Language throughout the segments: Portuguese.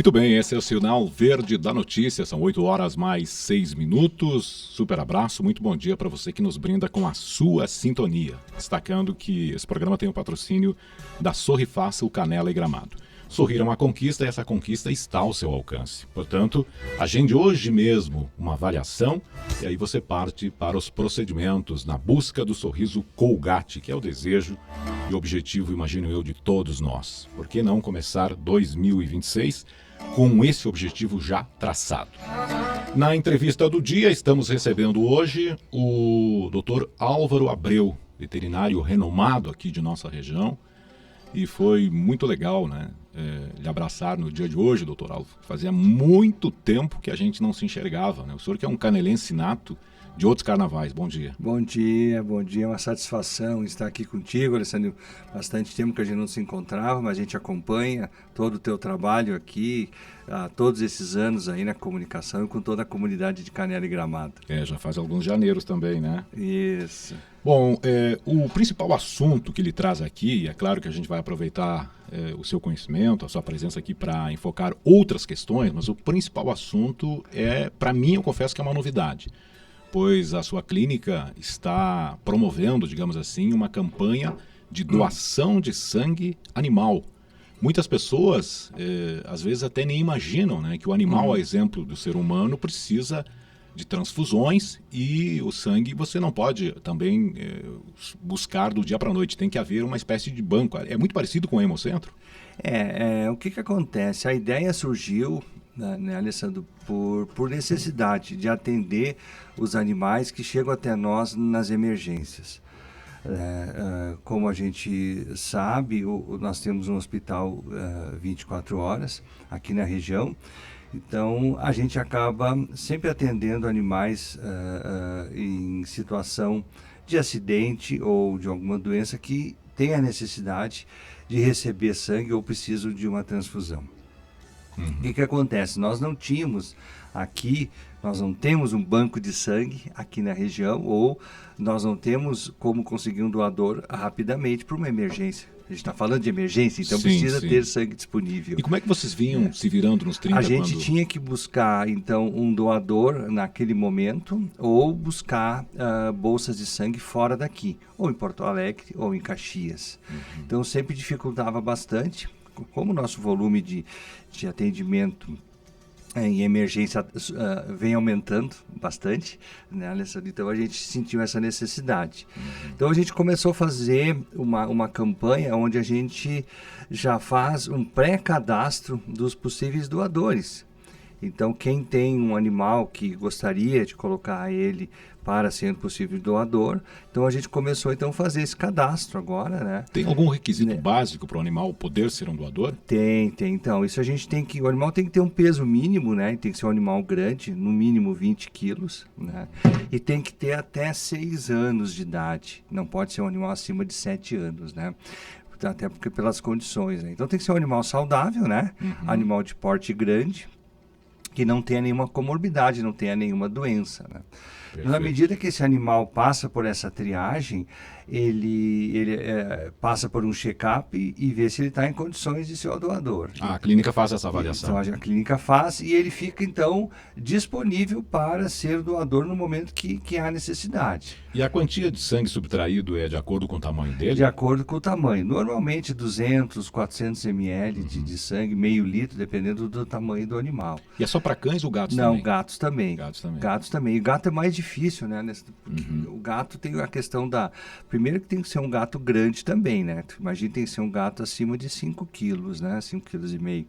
Muito bem, esse é o sinal verde da notícia, são 8 horas mais 6 minutos. Super abraço, muito bom dia para você que nos brinda com a sua sintonia. Destacando que esse programa tem o patrocínio da Sorri Fácil, Canela e Gramado. Sorrir é uma conquista e essa conquista está ao seu alcance. Portanto, agende hoje mesmo uma avaliação e aí você parte para os procedimentos na busca do sorriso Colgate, que é o desejo e objetivo, imagino eu, de todos nós. Por que não começar 2026 com esse objetivo já traçado? Na entrevista do dia, estamos recebendo hoje o Dr. Álvaro Abreu, veterinário renomado aqui de nossa região. E foi muito legal, né, lhe abraçar no dia de hoje, doutor Álvaro. Fazia muito tempo que a gente não se enxergava, né? O senhor que é um canelense nato de outros carnavais. Bom dia. Bom dia, bom dia. É uma satisfação estar aqui contigo, Alessandro. Bastante tempo que a gente não se encontrava, mas a gente acompanha todo o teu trabalho aqui, há todos esses anos aí na comunicação e com toda a comunidade de Canela e Gramado. Já faz alguns janeiros também, né? Isso. Bom, o principal assunto que ele traz aqui, é claro que a gente vai aproveitar o seu conhecimento, a sua presença aqui para enfocar outras questões, mas o principal assunto para mim, eu confesso que é uma novidade, pois a sua clínica está promovendo, digamos assim, uma campanha de doação de sangue animal. Muitas pessoas, às vezes, até nem imaginam, né, que o animal, a exemplo do ser humano, precisa de transfusões e o sangue você não pode também buscar do dia para a noite. Tem que haver uma espécie de banco. É muito parecido com o Hemocentro? O que acontece? A ideia surgiu, né, Alessandro, por necessidade de atender os animais que chegam até nós nas emergências. Como a gente sabe, nós temos um hospital 24 horas aqui na região. Então, a gente acaba sempre atendendo animais em situação de acidente ou de alguma doença que tem a necessidade de receber sangue ou precisam de uma transfusão. O que acontece? Nós não temos aqui, nós não temos um banco de sangue aqui na região ou nós não temos como conseguir um doador rapidamente para uma emergência. A gente está falando de emergência, então precisa ter sangue disponível. E como é que vocês vinham se virando nos 30? A gente tinha que buscar, então, um doador naquele momento ou buscar bolsas de sangue fora daqui, ou em Porto Alegre ou em Caxias. Então sempre dificultava bastante. Como o nosso volume de atendimento em emergência vem aumentando bastante, né, Alessandro? Então a gente sentiu essa necessidade. Então a gente começou a fazer uma campanha onde a gente já faz um pré-cadastro dos possíveis doadores. Então quem tem um animal que gostaria de colocar ele para ser um possível doador, então a gente começou então a fazer esse cadastro agora, né? Tem algum requisito básico para o animal poder ser um doador? Tem. Então, isso a gente o animal tem que ter um peso mínimo, né? Tem que ser um animal grande, no mínimo 20 quilos, né? E tem que ter até 6 anos de idade. Não pode ser um animal acima de 7 anos, né? Até porque pelas condições, né? Então tem que ser um animal saudável, né? Animal de porte grande, que não tenha nenhuma comorbidade, não tenha nenhuma doença, né? Perfeito. Na medida que esse animal passa por essa triagem, ele passa por um check-up e vê se ele está em condições de ser o doador. A clínica faz essa avaliação. Então, a clínica faz e ele fica, então, disponível para ser doador no momento que há necessidade. E a quantia de sangue subtraído é de acordo com o tamanho dele? De acordo com o tamanho. Normalmente 200, 400 ml de sangue, meio litro, dependendo do tamanho do animal. E é só para cães ou gatos também? Não, gatos também. Gatos também. E o gato é mais difícil, né? Porque o gato tem a questão da... Primeiro que tem que ser um gato grande também, né? Imagina, tem que ser um gato acima de 5 quilos, né? 5,5 kg.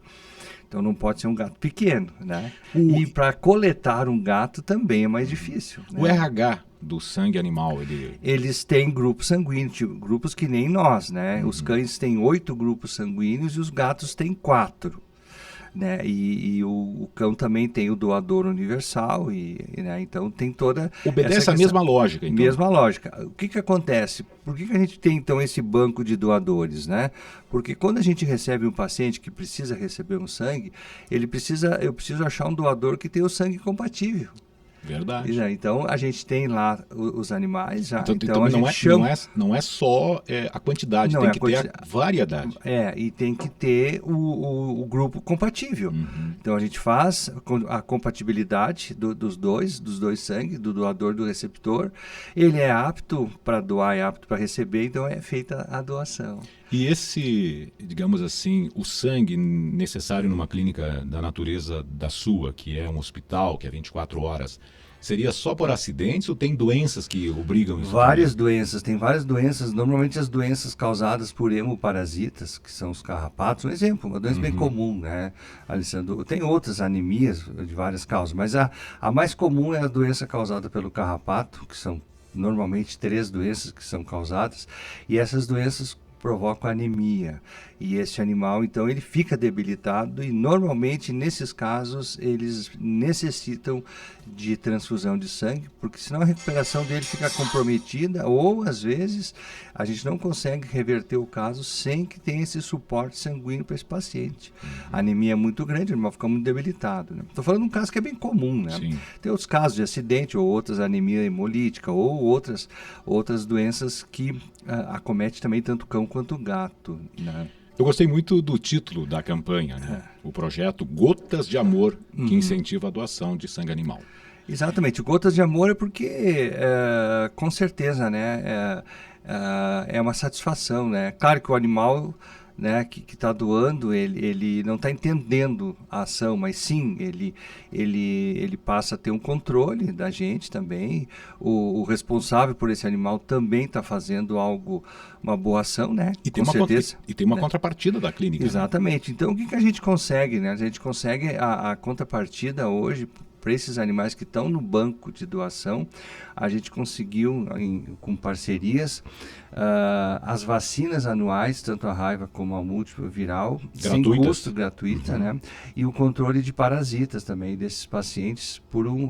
Então não pode ser um gato pequeno, né? E para coletar um gato também é mais difícil. O RH do sangue animal, eles têm grupos sanguíneos, grupos que nem nós, né? Os cães têm 8 grupos sanguíneos e os gatos têm 4. Né? E o cão também tem o doador universal, né? Então tem toda... Obedece a mesma lógica, então. Mesma lógica. O que acontece? Por que a gente tem, então, esse banco de doadores, né? Porque quando a gente recebe um paciente que precisa receber um sangue, eu preciso achar um doador que tenha o sangue compatível. Verdade. Então, a gente tem lá os animais já. Então a não, gente chama... não é só a quantidade, Não tem é que ter a variedade. e tem que ter o grupo compatível. Então a gente faz a compatibilidade dos dois sangues, do doador e do receptor. Ele é apto para doar, é apto para receber, então é feita a doação. E esse, digamos assim, o sangue necessário numa clínica da natureza da sua, que é um hospital, que é 24 horas, seria só por acidentes ou tem doenças que obrigam isso? Várias doenças, tem várias doenças, normalmente as doenças causadas por hemoparasitas, que são os carrapatos, um exemplo, uma doença bem comum, né, Alessandro? Tem outras anemias de várias causas, mas a mais comum é a doença causada pelo carrapato, que são normalmente 3 doenças que são causadas, e essas doenças provocam anemia. E esse animal, então, ele fica debilitado e, normalmente, nesses casos, eles necessitam de transfusão de sangue, porque senão a recuperação dele fica comprometida ou, às vezes, a gente não consegue reverter o caso sem que tenha esse suporte sanguíneo para esse paciente. A anemia é muito grande, o animal fica muito debilitado. Estou falando de um caso que é bem comum, né? Sim. Tem outros casos de acidente ou outras anemia hemolítica ou outras doenças que acomete também tanto o cão quanto o gato, né? Eu gostei muito do título da campanha, né? O projeto Gotas de Amor, que incentiva a doação de sangue animal. Exatamente. Gotas de Amor é porque, com certeza, né, é uma satisfação, né? Claro que o animal, né, que está doando, ele não está entendendo a ação, mas sim, ele passa a ter um controle da gente também. O responsável por esse animal também está fazendo uma boa ação, né? E tem uma contrapartida da clínica. Exatamente. Né? Então, o que a gente consegue, né? A gente consegue a contrapartida hoje para esses animais que estão no banco de doação. A gente conseguiu, com parcerias, as vacinas anuais, tanto a raiva como a múltipla viral, sem custo, gratuita, né? E o controle de parasitas também desses pacientes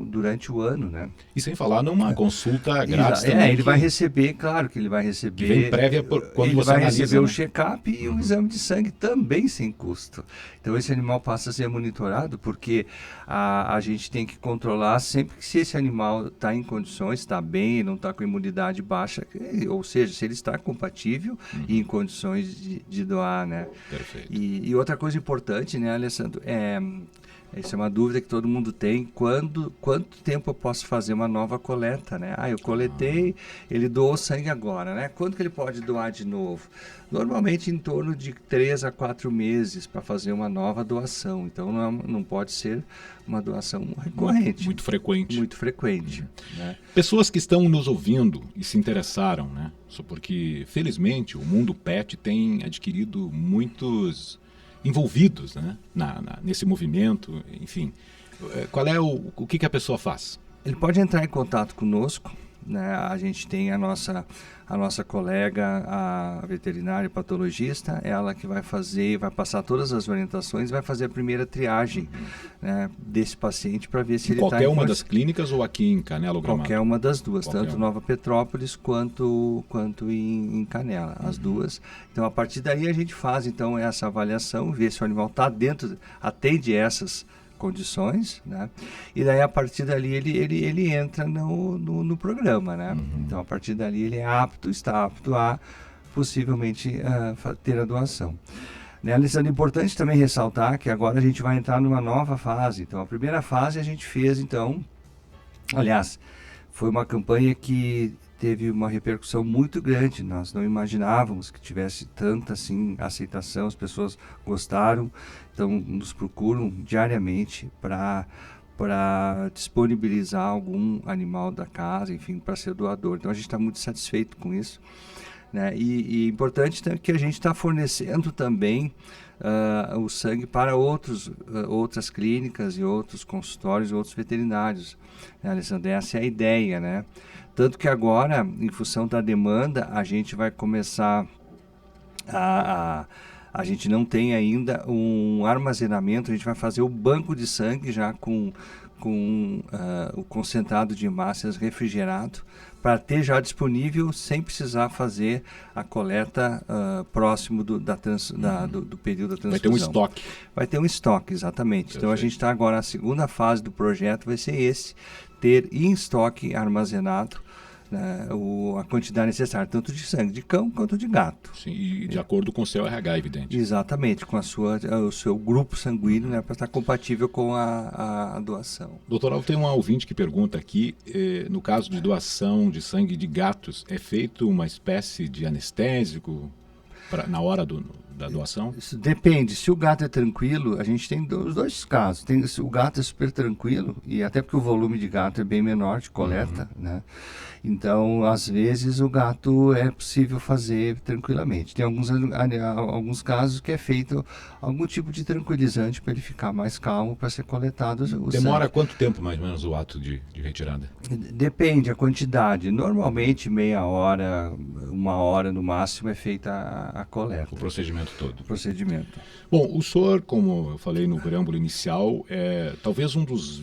durante o ano, né? E sem falar numa consulta grátis também. Ele vai receber, claro que ele vai receber. Que vem prévia quando ele você vai analisa, receber né? o check-up e o exame de sangue também sem custo. Então esse animal passa a ser monitorado porque a gente tem que controlar sempre que se esse animal está em condições, está bem, não está com imunidade baixa, ou seja, se ele está compatível e em condições de doar, né? Perfeito. E outra coisa importante, né, Alessandro, essa é uma dúvida que todo mundo tem. Quanto tempo eu posso fazer uma nova coleta, né? Eu coletei, ele doou sangue agora, né? Quanto que ele pode doar de novo? Normalmente em torno de 3 a 4 meses para fazer uma nova doação. Então não pode ser uma doação recorrente. Muito frequente. Muito frequente. Né? Pessoas que estão nos ouvindo e se interessaram, né? Só porque, felizmente, o mundo pet tem adquirido muitos envolvidos, né, nesse movimento, enfim. Qual é o que a pessoa faz? Ele pode entrar em contato conosco, né? A gente tem a nossa colega, a veterinária patologista, ela que vai passar todas as orientações, vai fazer a primeira triagem, né, desse paciente para ver se ele está em qualquer uma das clínicas ou aqui em Canela ou Gramado? Qualquer uma das duas, tanto Nova Petrópolis quanto em Canela, as duas. Então, a partir daí a gente faz então essa avaliação, ver se o animal está atende essas condições, né? E daí a partir dali ele entra no programa, né? Então a partir dali ele está apto a possivelmente ter a doação. Né, Alessandro, é importante também ressaltar que agora a gente vai entrar numa nova fase. Então a primeira fase a gente fez, então, aliás, foi uma campanha que teve uma repercussão muito grande. Nós não imaginávamos que tivesse tanta assim aceitação, as pessoas gostaram, então nos procuram diariamente para disponibilizar algum animal da casa, enfim, para ser doador. Então a gente está muito satisfeito com isso, né? E importante que a gente está fornecendo também o sangue para outras clínicas e outros consultórios, outros veterinários, né, Alessandro? Essa é a ideia, né? Tanto que agora, em função da demanda, a gente vai começar a gente não tem ainda um armazenamento, a gente vai fazer o banco de sangue já com com o concentrado de hemácias refrigerado, para ter já disponível sem precisar fazer a coleta próximo do período da transfusão. Vai ter um estoque. Vai ter um estoque, exatamente. Perfeito. Então a gente está agora, a segunda fase do projeto vai ser ter em estoque armazenado, né, a quantidade necessária, tanto de sangue de cão quanto de gato. Sim, e de acordo com o seu RH, evidente. Exatamente, com o seu grupo sanguíneo, né, para estar compatível com a doação. Doutor Alvo, tem um ouvinte que pergunta aqui, no caso de doação de sangue de gatos, é feito uma espécie de anestésico na hora da doação? Isso depende. Se o gato é tranquilo, a gente tem os dois casos. O gato é super tranquilo, e até porque o volume de gato é bem menor de coleta, né? Então, às vezes, o gato é possível fazer tranquilamente. Tem alguns casos que é feito algum tipo de tranquilizante para ele ficar mais calmo para ser coletado o Demora sangue. quanto tempo, mais ou menos, o ato de retirada? Depende a quantidade. Normalmente, meia hora, 1 hora no máximo é feita a coleta. O procedimento todo. O procedimento. Bom, o senhor, como eu falei no preâmbulo inicial, é talvez um dos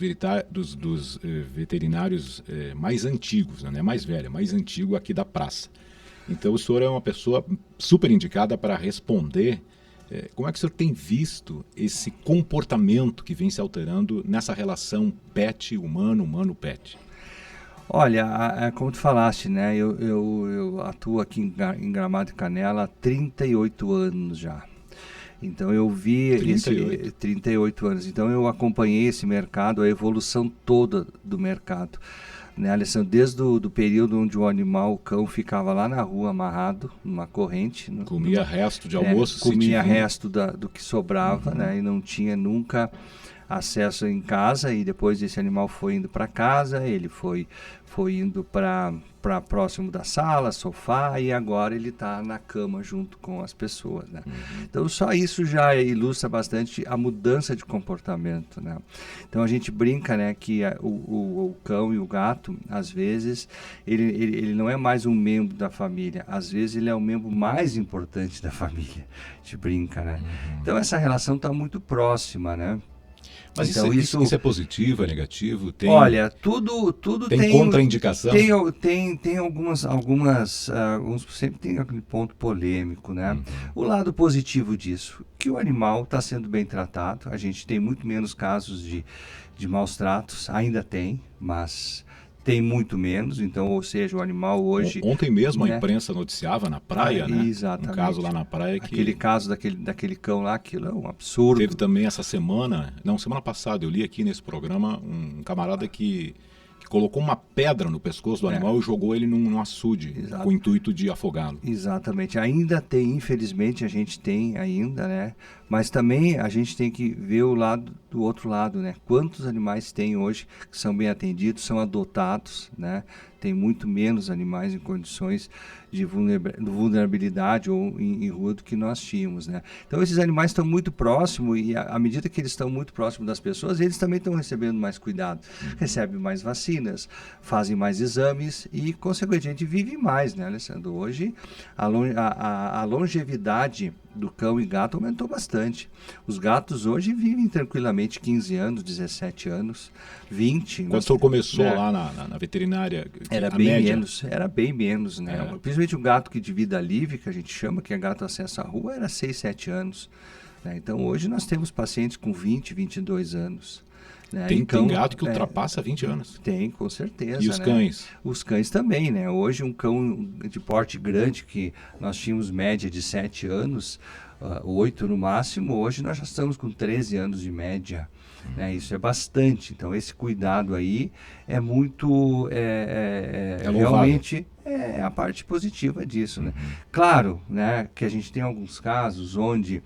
veterinários mais antigos, né? Mais velho, mais antigo aqui da praça. Então o senhor é uma pessoa super indicada para responder. Como é que o senhor tem visto esse comportamento que vem se alterando nessa relação pet-humano, humano-pet? Olha, como tu falaste, né? Eu atuo aqui em Gramado e Canela há 38 anos já. Então eu vi 38 anos. Então eu acompanhei esse mercado, a evolução toda do mercado. Né, Alessandro, desde o período onde o animal, o cão, ficava lá na rua amarrado, numa corrente. Comia resto de almoço. Comia resto do que sobrava, né, e não tinha nunca acesso em casa, e depois esse animal foi indo para casa, ele foi indo para próximo da sala, sofá, e agora ele está na cama junto com as pessoas, né? Então só isso já ilustra bastante a mudança de comportamento, né? Então a gente brinca, né, que o cão e o gato, às vezes, ele não é mais um membro da família, às vezes ele é o membro mais importante da família. A gente brinca, né? Então essa relação está muito próxima, né? Mas então, isso é positivo, é negativo? Olha, tudo tem contraindicação? Tem alguns sempre tem aquele ponto polêmico, né? O lado positivo disso, que o animal está sendo bem tratado, a gente tem muito menos casos de maus tratos, ainda tem, mas tem muito menos, então, ou seja, o animal hoje... Ontem mesmo, né, a imprensa noticiava na praia, né? Exatamente. Um caso lá na praia que... Aquele caso daquele cão lá, aquilo é um absurdo. Teve também essa semana passada, eu li aqui nesse programa, um camarada que colocou uma pedra no pescoço do animal e jogou ele num açude, com o intuito de afogá-lo. Exatamente. Ainda tem, infelizmente, a gente tem ainda, né? Mas também a gente tem que ver o lado do outro lado, né? Quantos animais tem hoje que são bem atendidos, são adotados, né? Tem muito menos animais em condições de vulnerabilidade ou em rua do que nós tínhamos, né? Então esses animais estão muito próximos, e à medida que eles estão muito próximos das pessoas, eles também estão recebendo mais cuidado, recebem mais vacinas, fazem mais exames e, consequentemente, vivem mais, né, Alessandro? Hoje a longevidade do cão e gato aumentou bastante. Os gatos hoje vivem tranquilamente 15 anos, 17 anos, 20. Quando o senhor começou lá na veterinária, era bem menos, né? Principalmente o gato de vida livre, que a gente chama, que é gato acesso à rua, era 6, 7 anos. Né? Então hoje nós temos pacientes com 20, 22 anos. Né? Tem gato que ultrapassa 20 anos. Tem, com certeza. E os cães? Os cães também, né? Hoje um cão de porte grande, que nós tínhamos média de 7 anos, 8 no máximo, hoje nós já estamos com 13 anos de média. Né? Isso é bastante. Então esse cuidado aí é muito... realmente é a parte positiva disso. Né? Claro, né, que a gente tem alguns casos onde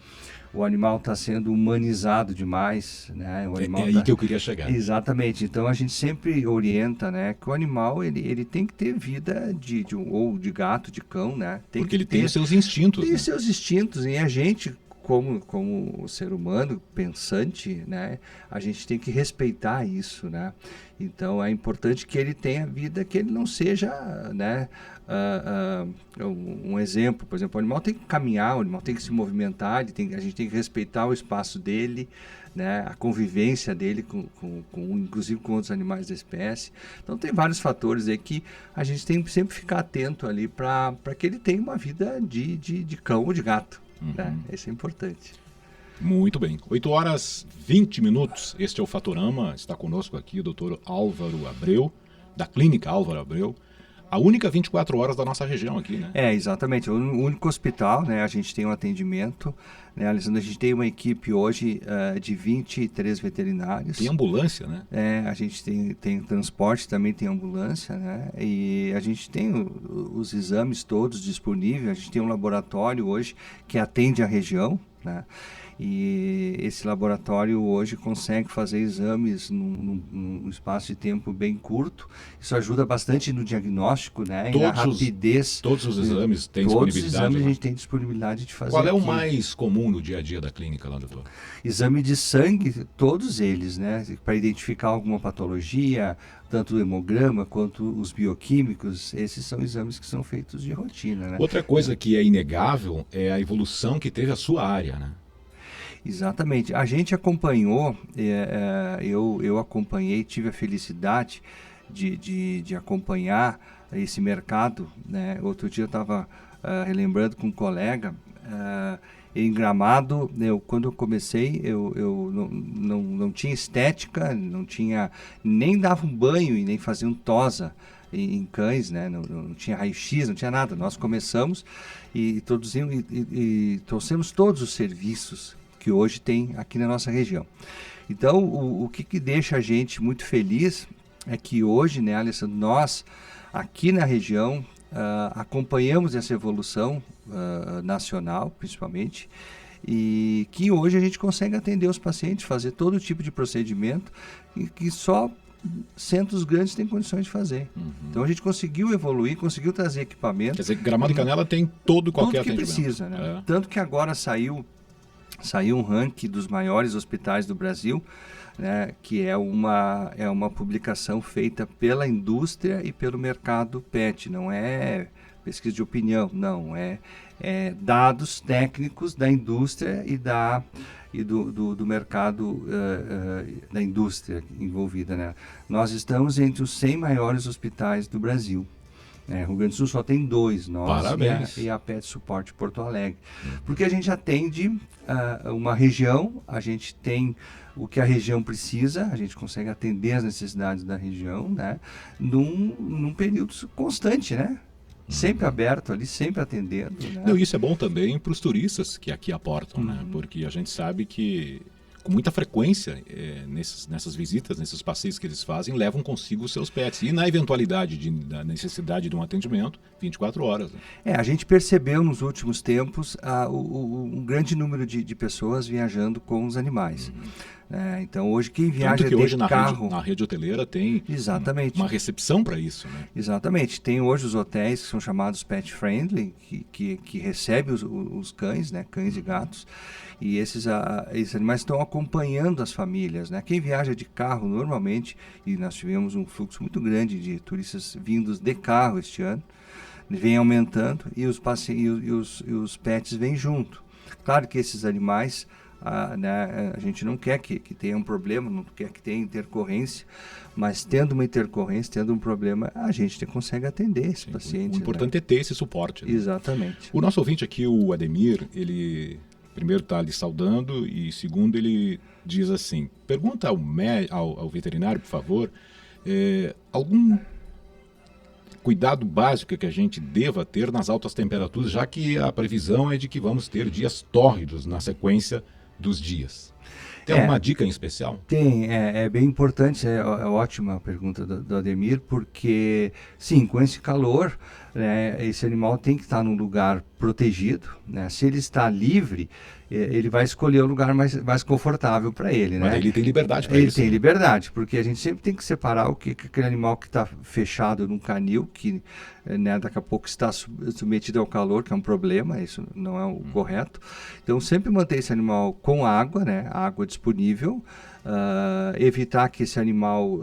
o animal está sendo humanizado demais, né? O animal aí que eu queria chegar. Exatamente. Então a gente sempre orienta, né, que o animal ele tem que ter vida ou de gato, de cão, né? Porque ele tem os seus instintos. Tem né? seus instintos, e a gente, como ser humano pensante, né, a gente tem que respeitar isso, né? Então é importante que ele tenha vida, que ele não seja, né, um exemplo, por exemplo, o animal tem que caminhar, o animal tem que se movimentar, a gente tem que respeitar o espaço dele, né, a convivência dele, inclusive com outros animais da espécie. Então tem vários fatores aí que a gente tem que sempre ficar atento ali para que ele tenha uma vida de cão ou de gato. Né? Isso é importante. Muito bem. 8h20. Este é o Fatorama. Está conosco aqui o Dr. Álvaro Abreu, da Clínica Álvaro Abreu. A única 24 horas da nossa região aqui, né? Exatamente. O único hospital, né? A gente tem um atendimento, né, Alessandro? A gente tem uma equipe hoje de 23 veterinários. Tem ambulância, né? A gente tem transporte, também tem ambulância, né? E a gente tem os exames todos disponíveis. A gente tem um laboratório hoje que atende a região, né? E esse laboratório hoje consegue fazer exames num espaço de tempo bem curto. Isso ajuda bastante no diagnóstico, né? E na rapidez. Todos os exames têm disponibilidade. Todos os exames a gente tem disponibilidade de fazer. Qual é o mais comum no dia a dia da clínica lá, doutor? Exame de sangue, todos eles, né? Para identificar alguma patologia, tanto o hemograma quanto os bioquímicos, esses são exames que são feitos de rotina, né? Outra coisa que é inegável é a evolução que teve a sua área, né? Exatamente. A gente acompanhou, eu acompanhei, tive a felicidade de acompanhar esse mercado, né? Outro dia eu estava relembrando com um colega, em Gramado, quando eu comecei, eu não tinha estética, não tinha, nem dava um banho e nem fazia um tosa em cães, né? Não tinha raio-x, não tinha nada. Nós começamos e trouxemos todos os serviços que hoje tem aqui na nossa região. Então, o que deixa a gente muito feliz é que hoje, né, Alessandro, nós aqui na região acompanhamos essa evolução nacional, principalmente, e que hoje a gente consegue atender os pacientes, fazer todo tipo de procedimento que só centros grandes têm condições de fazer. Então a gente conseguiu evoluir, conseguiu trazer equipamento. Quer dizer, Gramado e Canela tem qualquer tudo que atendimento. Precisa, né? Tanto que agora saiu um ranking dos maiores hospitais do Brasil, né, que é uma publicação feita pela indústria e pelo mercado pet, não é pesquisa de opinião, não, é dados técnicos da indústria e do mercado da indústria envolvida, né? Nós estamos entre os 100 maiores hospitais do Brasil. Rio Grande do Sul só tem 2, nós e a Pet Support Porto Alegre. Porque a gente atende uma região, a gente tem o que a região precisa, a gente consegue atender as necessidades da região, né? Num período constante, né? Sempre aberto ali, sempre atendendo. Né? Não, isso é bom também para os turistas que aqui aportam, né? Porque a gente sabe que com muita frequência, nessas visitas, nesses passeios que eles fazem, levam consigo os seus pets. E na eventualidade da necessidade de um atendimento, 24 horas. Né? A gente percebeu nos últimos tempos um grande número de pessoas viajando com os animais. Então hoje quem viaja que hoje carro... na rede hoteleira tem uma recepção para isso. Né? Exatamente. Tem hoje os hotéis que são chamados pet friendly, que recebem os cães, né? Cães e gatos. E esses animais estão acompanhando as famílias, né? Quem viaja de carro normalmente, e nós tivemos um fluxo muito grande de turistas vindos de carro este ano, vem aumentando e os pets vêm junto. Claro que esses animais, né, a gente não quer que tenha um problema, não quer que tenha intercorrência, mas tendo uma intercorrência, tendo um problema, a gente consegue atender esse paciente. O importante é ter esse suporte. Né? Exatamente. O nosso ouvinte aqui, o Ademir, ele primeiro está lhe saudando e segundo ele diz assim, pergunta ao veterinário, por favor, algum cuidado básico que a gente deva ter nas altas temperaturas, já que a previsão é de que vamos ter dias tórridos na sequência dos dias. Tem alguma dica em especial? Tem, é bem importante, é ótima a pergunta do Ademir, porque, sim, com esse calor, né, esse animal tem que estar num lugar protegido, né? Se ele está livre, ele vai escolher o lugar mais confortável para ele, né? Mas ele tem liberdade para isso. Ele tem liberdade, porque a gente sempre tem que separar aquele animal que está fechado num canil, que, né, daqui a pouco está submetido ao calor, que é um problema, isso não é o correto. Então, sempre manter esse animal com água, né? Água disponível, evitar que esse animal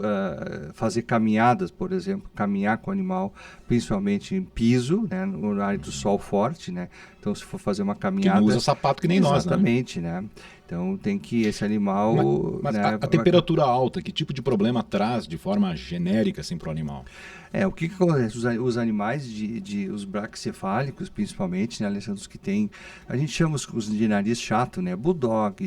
fazer caminhadas, por exemplo, caminhar com o animal, principalmente em piso, né, no horário do sol forte, né? Então, se for fazer uma caminhada... Que não usa sapato que nem nós, né? Exatamente, né? Então, tem que esse animal... Mas né, a temperatura alta, que tipo de problema traz de forma genérica assim, para o animal? O que acontece? Os animais, os braquicefálicos, principalmente, né, Alessandro, os que tem... A gente chama os de nariz chato, né? Bulldog,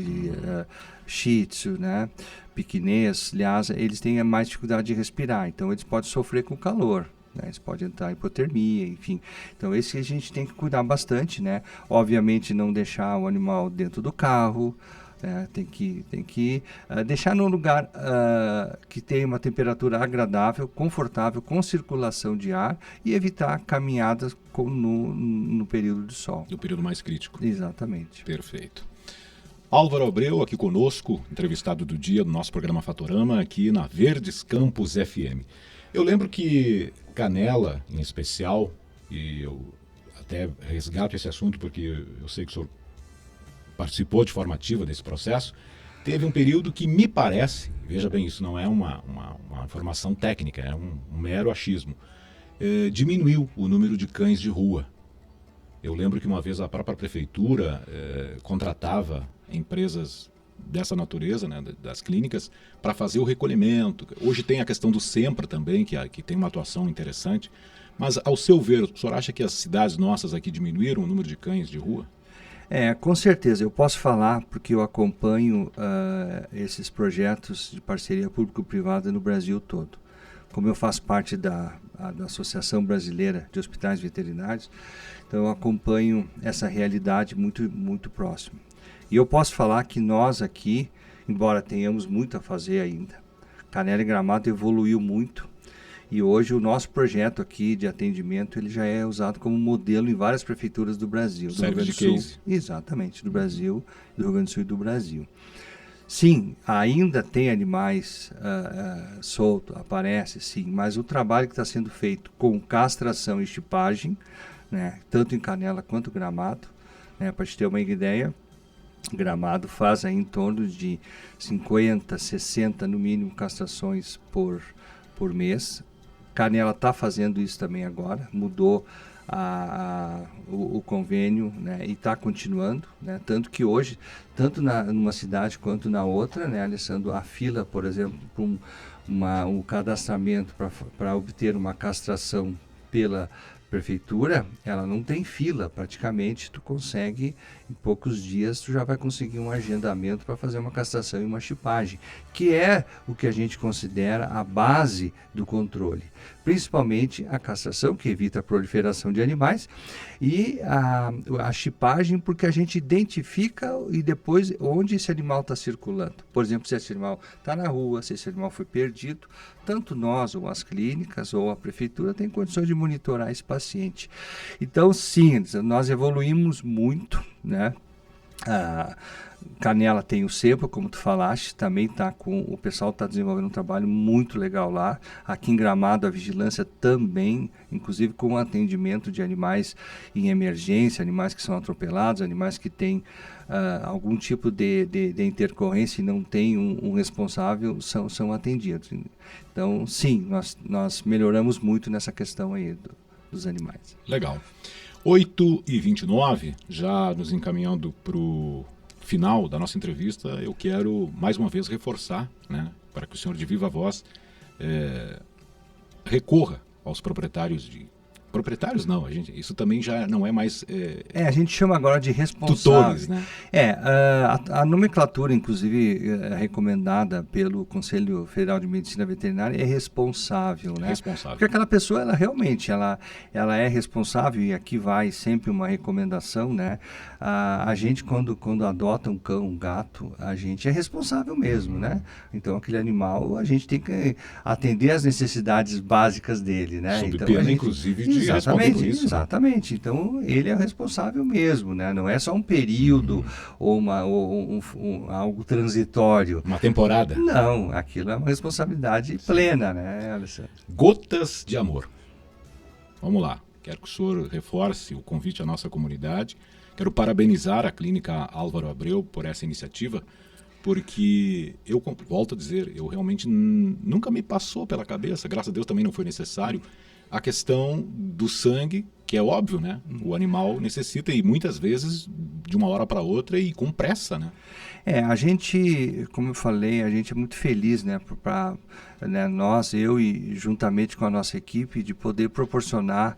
Shih Tzu, né? Pequinês, Lhasa, eles têm mais dificuldade de respirar. Então, eles podem sofrer com calor. Né? Eles podem entrar em hipotermia, enfim. Então, esse a gente tem que cuidar bastante, né? Obviamente, não deixar o animal dentro do carro, tem que deixar num lugar que tenha uma temperatura agradável, confortável, com circulação de ar e evitar caminhadas no período de sol. No período mais crítico. Exatamente. Perfeito. Álvaro Abreu aqui conosco, entrevistado do dia do nosso programa Fatorama, aqui na Verdes Campos FM. Eu lembro que Canela, em especial, e eu até resgato esse assunto porque eu sei que o senhor participou de forma ativa desse processo, teve um período que me parece, veja bem, isso não é uma informação técnica, é um mero achismo, diminuiu o número de cães de rua. Eu lembro que uma vez a própria prefeitura contratava empresas dessa natureza, né, das clínicas, para fazer o recolhimento. Hoje tem a questão do SEMPRA também, que tem uma atuação interessante. Mas, ao seu ver, o senhor acha que as cidades nossas aqui diminuíram o número de cães de rua? Com certeza. Eu posso falar porque eu acompanho esses projetos de parceria público-privada no Brasil todo. Como eu faço parte da Associação Brasileira de Hospitais Veterinários, então eu acompanho essa realidade muito, muito próximo. E eu posso falar que nós aqui, embora tenhamos muito a fazer ainda, Canela e Gramado evoluiu muito. E hoje o nosso projeto aqui de atendimento ele já é usado como modelo em várias prefeituras do Brasil. Do Rio Grande do Sul. Exatamente, do Brasil, do Rio Grande do Sul e do Brasil. Sim, ainda tem animais soltos, aparece sim, mas o trabalho que está sendo feito com castração e chipagem, né, tanto em Canela quanto Gramado, né, para te ter uma ideia, Gramado faz aí em torno de 50, 60 no mínimo castrações por mês. Canela está fazendo isso também agora, mudou o convênio, né, e está continuando, né, tanto que hoje, tanto numa cidade quanto na outra, né, Alessandro, a fila, por exemplo, para um cadastramento para obter uma castração pela prefeitura, ela não tem fila, praticamente tu consegue, em poucos dias tu já vai conseguir um agendamento para fazer uma castração e uma chipagem, que é o que a gente considera a base do controle, principalmente a castração, que evita a proliferação de animais, e a chipagem, porque a gente identifica e depois onde esse animal está circulando. Por exemplo, se esse animal está na rua, se esse animal foi perdido, tanto nós, ou as clínicas, ou a prefeitura tem condições de monitorar esse paciente. Então, sim, nós evoluímos muito, né? Canela tem o SEMPRA, como tu falaste, também o pessoal está desenvolvendo um trabalho muito legal lá. Aqui em Gramado, a vigilância também, inclusive com atendimento de animais em emergência, animais que são atropelados, animais que têm algum tipo de intercorrência e não tem um responsável, são atendidos. Então, sim, nós melhoramos muito nessa questão aí dos animais. Legal. 8h29, já nos encaminhando para o final da nossa entrevista, eu quero mais uma vez reforçar, né, para que o senhor de viva voz recorra aos proprietários Proprietários não, isso também já não é mais... a gente chama agora de responsáveis. Tutores, né? A nomenclatura, inclusive, recomendada pelo Conselho Federal de Medicina Veterinária é responsável, né? Responsável. Porque aquela pessoa, ela realmente, ela é responsável, e aqui vai sempre uma recomendação, né? A gente, quando adota um cão, um gato, a gente é responsável mesmo, né? Então, aquele animal, a gente tem que atender às necessidades básicas dele, né? Sob então, pena, inclusive, de Exatamente. Então, ele é o responsável mesmo, né? Não é só um período ou algo transitório. Uma temporada. Não, aquilo é uma responsabilidade plena, né, Alessandro? Gotas de amor. Vamos lá. Quero que o senhor reforce o convite à nossa comunidade. Quero parabenizar a Clínica Álvaro Abreu por essa iniciativa, porque eu volto a dizer, eu realmente nunca me passou pela cabeça, graças a Deus também não foi necessário, a questão do sangue, que é óbvio, né? O animal necessita e muitas vezes de uma hora para outra e com pressa, né? A gente, como eu falei, a gente é muito feliz, né, nós, eu e juntamente com a nossa equipe, de poder proporcionar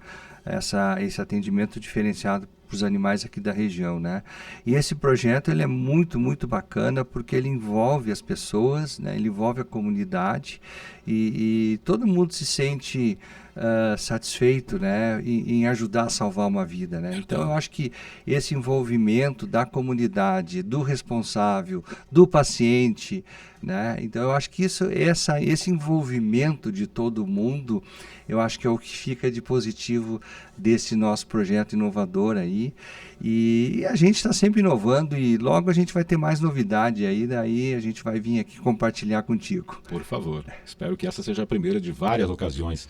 esse atendimento diferenciado para os animais aqui da região, né? E esse projeto ele é muito, muito bacana porque ele envolve as pessoas, né? Ele envolve a comunidade e todo mundo se sente satisfeito, né? Em ajudar a salvar uma vida, né? Então eu acho que esse envolvimento da comunidade, do responsável, do paciente, né? Então eu acho que esse envolvimento de todo mundo, eu acho que é o que fica de positivo desse nosso projeto inovador aí. E a gente está sempre inovando e logo a gente vai ter mais novidade aí, daí a gente vai vir aqui compartilhar contigo. Por favor, espero que essa seja a primeira de várias ocasiões.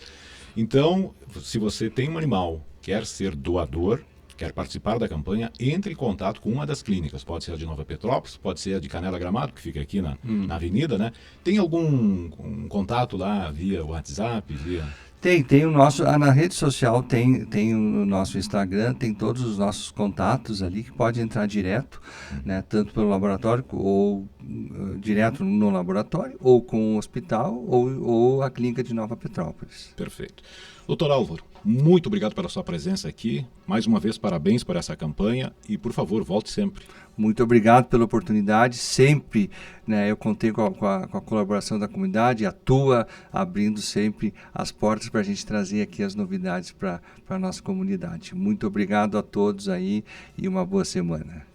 Então, se você tem um animal, quer ser doador, quer participar da campanha, entre em contato com uma das clínicas. Pode ser a de Nova Petrópolis, pode ser a de Canela Gramado, que fica aqui na avenida, né? Tem algum contato lá via WhatsApp, via... Tem o nosso, na rede social tem o nosso Instagram, tem todos os nossos contatos ali que pode entrar direto, né, tanto pelo laboratório ou direto no laboratório, ou com o hospital, ou a clínica de Nova Petrópolis. Perfeito. Doutor Álvaro, muito obrigado pela sua presença aqui. Mais uma vez, parabéns por essa campanha e, por favor, volte sempre. Muito obrigado pela oportunidade. Sempre, né, eu contei com a colaboração da comunidade, a tua, abrindo sempre as portas para a gente trazer aqui as novidades para a nossa comunidade. Muito obrigado a todos aí e uma boa semana.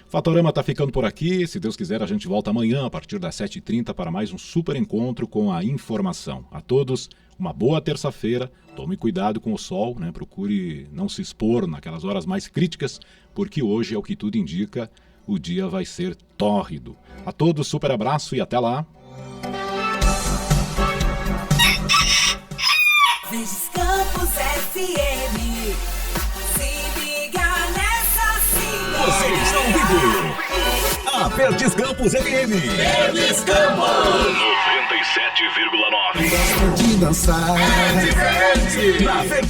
Fatorama está ficando por aqui. Se Deus quiser, a gente volta amanhã a partir das 7h30 para mais um super encontro com a informação. A todos, uma boa terça-feira. Tome cuidado com o sol, né? Procure não se expor naquelas horas mais críticas, porque hoje, é o que tudo indica, o dia vai ser tórrido. A todos, super abraço e até lá. Verdes Campos FM. Se liga nessa sim. Você está ouvindo a Verdes Campos FM. Verdes Campos 97,9. De dançar. Verde. Na Verdes